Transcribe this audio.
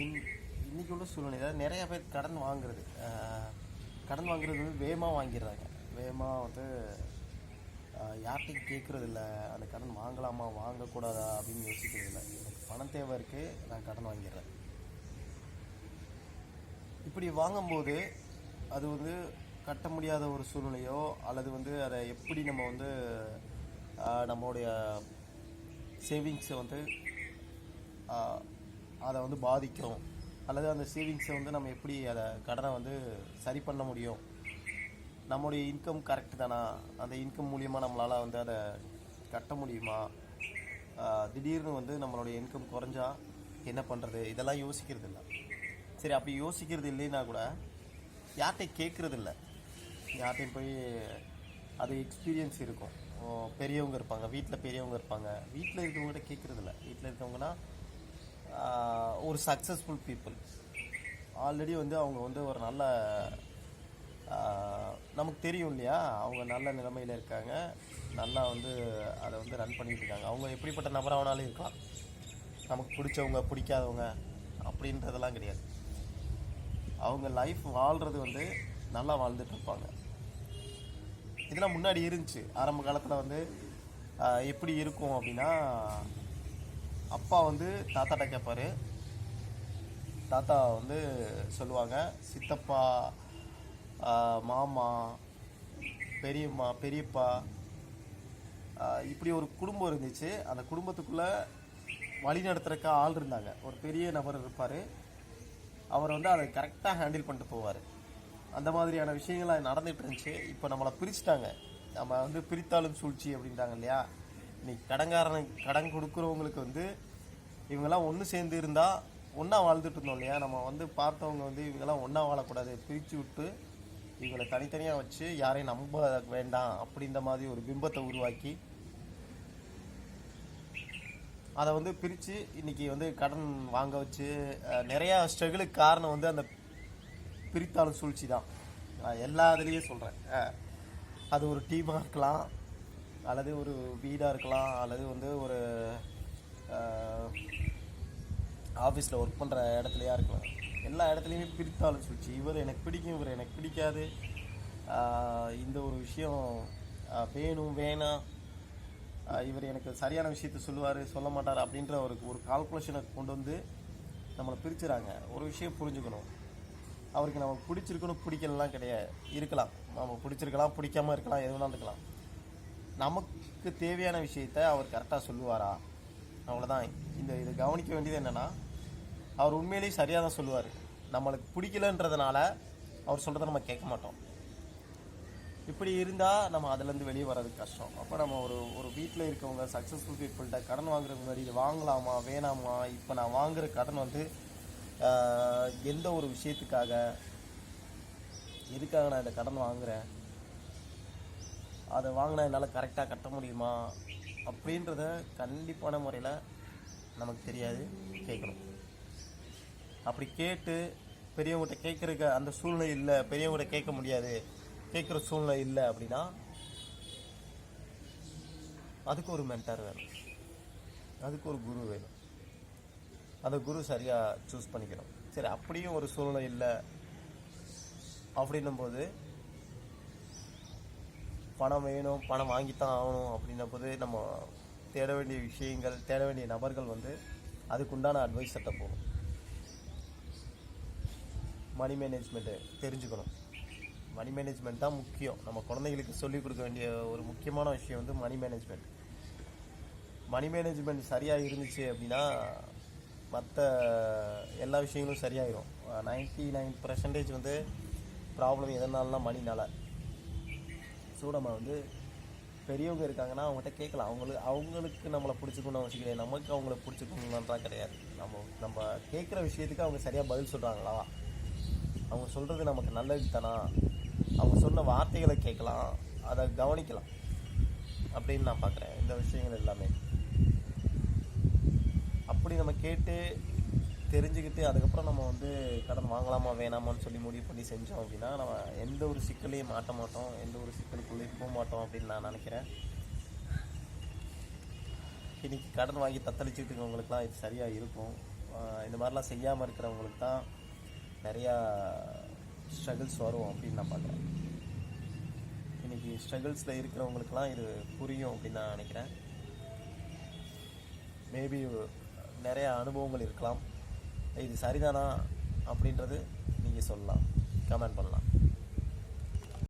இன் இன்றைக்கி உள்ள சூழ்நிலையில் நிறையா பேர் கடன் வாங்குறது வந்து வேகமாக வாங்கிடுறாங்க. வேகமாக வந்து யார்கிட்டையும் கேட்குறதில்ல, அந்த கடன் வாங்கலாமா வாங்கக்கூடாதா அப்படின்னு யோசிக்கிறதில்ல. எனக்கு பணம் தேவை இருக்குது, நான் கடன் வாங்கிடுறேன். இப்படி வாங்கும்போது அது வந்து கட்ட முடியாத ஒரு சூழ்நிலையோ அல்லது வந்து அதை எப்படி நம்ம வந்து நம்மளுடைய சேவிங்ஸை வந்து அதை வந்து பாதிக்கும், அல்லது அந்த சேவிங்ஸை வந்து நம்ம எப்படி அதை கடனை வந்து சரி பண்ண முடியும், நம்முடைய இன்கம் கரெக்டு தானா, அந்த இன்கம் மூலியமாக நம்மளால் வந்து அதை கட்ட முடியுமா, திடீர்னு வந்து நம்மளுடைய இன்கம் குறைஞ்சா என்ன பண்ணுறது, இதெல்லாம் யோசிக்கிறது இல்லை. சரி, அப்படி யோசிக்கிறது இல்லைன்னா கூட யார்கிட்டையும் கேட்குறது இல்லை. யார்கிட்டையும் போய் அது எக்ஸ்பீரியன்ஸ் இருக்கும், பெரியவங்க இருப்பாங்க, வீட்டில் பெரியவங்க இருப்பாங்க, வீட்டில் இருக்கவங்ககிட்ட கேட்குறதில்ல. வீட்டில் இருக்கவங்கன்னா ஒரு சக்ஸஸ்ஃபுல் பீப்புள், ஆல்ரெடி வந்து அவங்க வந்து ஒரு நல்ல நமக்கு தெரியும் இல்லையா, அவங்க நல்ல நிலைமையில் இருக்காங்க, நல்லா வந்து அதை வந்து ரன் பண்ணிகிட்டு இருக்காங்க. அவங்க எப்படிப்பட்ட நபரானாலும் இருக்கலாம், நமக்கு பிடிச்சவங்க பிடிக்காதவங்க அப்படின்றதெல்லாம் கிடையாது. அவங்க லைஃப் வாழ்கிறது வந்து நல்லா வாழ்ந்துட்டு இருப்பாங்க. இதெல்லாம் முன்னாடி இருந்துச்சு. ஆரம்ப காலத்தில் வந்து எப்படி இருக்கும் அப்படின்னா, அப்பா வந்து தாத்தாட்ட கேட்பார், தாத்தா வந்து சொல்லுவாங்க, சித்தப்பா, மாமா, பெரியம்மா, பெரியப்பா, இப்படி ஒரு குடும்பம் இருந்துச்சு. அந்த குடும்பத்துக்குள்ளே வழி நடத்துறதுக்கு ஆள் இருந்தாங்க. ஒரு பெரிய நபர் இருப்பார், அவர் வந்து அதை கரெக்டாக ஹேண்டில் பண்ணிட்டு போவார். அந்த மாதிரியான விஷயங்கள் நடந்துகிட்டு இருந்துச்சு. இப்போ நம்மளை பிரிச்சுட்டாங்க. நம்ம வந்து பிரித்தாலும் சூழ்ச்சி அப்படின்ட்டாங்க இல்லையா. இன்னைக்கு கடன் கொடுக்குறவங்களுக்கு வந்து இவங்கெல்லாம் ஒன்று சேர்ந்து இருந்தால் ஒன்றா வாழ்ந்துட்டு இருந்தோம் இல்லையா. நம்ம வந்து பார்த்தவங்க வந்து இவங்கெல்லாம் ஒன்றா வாழக்கூடாது, பிரித்து விட்டு இவங்களை தனித்தனியாக வச்சு யாரையும் நம்ப வேண்டாம் அப்படின்ற மாதிரி ஒரு பிம்பத்தை உருவாக்கி அதை வந்து பிரித்து இன்றைக்கி வந்து கடன் வாங்க வச்சு நிறையா ஸ்ட்ரகிளுக்கு காரணம் வந்து அந்த பிரித்தாலும் சூழ்ச்சி தான். எல்லா இதுலேயும் சொல்கிறேன். அது ஒரு டீமாக இருக்கலாம், அல்லது ஒரு வீடாக இருக்கலாம், அல்லது வந்து ஒரு ஆஃபீஸில் ஒர்க் பண்ணுற இடத்துலையா இருக்கலாம். எல்லா இடத்துலையுமே பிரித்தாலும் சூழ்ச்சி. இவர் எனக்கு பிடிக்கும், இவர் எனக்கு பிடிக்காது, இந்த ஒரு விஷயம் வேணும் வேணாம், இவர் எனக்கு சரியான விஷயத்த சொல்லுவார் சொல்ல மாட்டார் அப்படின்ற ஒரு கால்குலேஷனை கொண்டு வந்து நம்மளை பிரிச்சுறாங்க. ஒரு விஷயம் புரிஞ்சுக்கணும், அவருக்கு நமக்கு பிடிச்சிருக்கணும் பிடிக்கலாம் கிடையாது, இருக்கலாம், நம்ம பிடிச்சிருக்கலாம் பிடிக்காமல் இருக்கலாம், எது வேணாலும் இருக்கலாம். நமக்கு தேவையான விஷயத்த அவர் கரெக்டாக சொல்லுவாரா, அவ்வளோதான். இதை கவனிக்க வேண்டியது என்னென்னா, அவர் உண்மையிலேயே சரியாக தான் சொல்லுவார். நம்மளுக்கு பிடிக்கலன்றதுனால அவர் சொல்கிறத நம்ம கேட்க மாட்டோம். இப்படி இருந்தால் நம்ம அதிலேருந்து வெளியே வர்றதுக்கு கஷ்டம். அப்போ நம்ம ஒரு வீட்டில் இருக்கவங்க சக்ஸஸ்ஃபுல் பீப்புள்கிட்ட கடன் வாங்குறதுக்கு முன்னாடி இது வாங்கலாமா வேணாமா, இப்போ நான் வாங்குகிற கடன் வந்து எந்த ஒரு விஷயத்துக்காக, எதுக்காக நான் இந்த கடன் வாங்குகிறேன், அதை வாங்கினா என்னால் கரெக்டாக கட்ட முடியுமா அப்படின்றத கண்டிப்பான முறையில் நமக்கு தெரியாது, கேட்கணும். அப்படி கேட்டு பெரியவங்ககிட்ட கேட்குறக்கு அந்த சூழ்நிலை இல்லை, பெரியவங்ககிட்ட கேட்க முடியாது, கேட்குற சூழ்நிலை இல்லை அப்படின்னா அதுக்கு ஒரு மென்டார் வேணும், அதுக்கு ஒரு குரு வேணும். அந்த குரு சரியாக சூஸ் பண்ணிக்கணும். சரி, அப்படியும் ஒரு சூழ்நிலை இல்லை அப்படின்னும்போது பணம் வேணும், பணம் வாங்கித்தான் ஆகணும் அப்படின்னும் போது நம்ம தேட வேண்டிய விஷயங்கள், தேட வேண்டிய நபர்கள் வந்து அதுக்குண்டான அட்வைஸர்கிட்ட போகணும். மணி மேனேஜ்மெண்ட்டு தெரிஞ்சுக்கணும். மணி மேனேஜ்மெண்ட் தான் முக்கியம். நம்ம குழந்தைகளுக்கு சொல்லிக் கொடுக்க வேண்டிய ஒரு முக்கியமான விஷயம் வந்து மணி மேனேஜ்மெண்ட். மணி மேனேஜ்மெண்ட் சரியாக இருந்துச்சு அப்படின்னா மற்ற எல்லா விஷயங்களும் சரியாயிடும். 99% வந்து ப்ராப்ளம் எதனாலனா மணினால். ஸோ நம்ம வந்து பெரியவங்க இருக்காங்கன்னா அவங்ககிட்ட கேட்கலாம். அவங்களுக்கு நம்மளை பிடிச்சிக்கணும்னு அவசியம் கிடையாது, நமக்கு அவங்கள பிடிச்சிக்கணும்லாம் கிடையாது. நம்ம கேட்குற விஷயத்துக்கு அவங்க சரியாக பதில் சொல்கிறாங்களா, அவங்க சொல்கிறது நமக்கு நல்லது தானா, அவங்க சொன்ன வார்த்தைகளை கேட்கலாம், அதை கவனிக்கலாம் அப்படின்னு நான் பார்க்குறேன். இந்த விஷயங்கள் எல்லாமே அப்படி நம்ம கேட்டு தெரிஞ்சுக்கிட்டு அதுக்கப்புறம் நம்ம வந்து கடன் வாங்கலாமா வேணாமான்னு சொல்லி முடிவு பண்ணி செஞ்சோம் அப்படின்னா நம்ம எந்த ஒரு சிக்கலையும் மாட்ட மாட்டோம், எந்த ஒரு சிக்கலுக்குள்ளேயும் போக மாட்டோம் அப்படின்னு நான் நினைக்கிறேன். இன்றைக்கி கடன் வாங்கி தத்தளிச்சுட்டு இருக்கவங்களுக்குலாம் இது சரியாக இருக்கும். இந்த மாதிரிலாம் செய்யாமல் இருக்கிறவங்களுக்கு தான் நிறையா ஸ்ட்ரகிள்ஸ் வரும் அப்படின்னு நான் பார்க்குறேன். இன்றைக்கி ஸ்ட்ரகிள்ஸில் இருக்கிறவங்களுக்கெல்லாம் இது புரியும் அப்படின்னு நான் நினைக்கிறேன். மேபி நிறைய அனுபவங்கள் இருக்கலாம். இது சரிதானா அப்படின்றது நீங்கள் சொல்லலாம், கமெண்ட் பண்ணலாம்.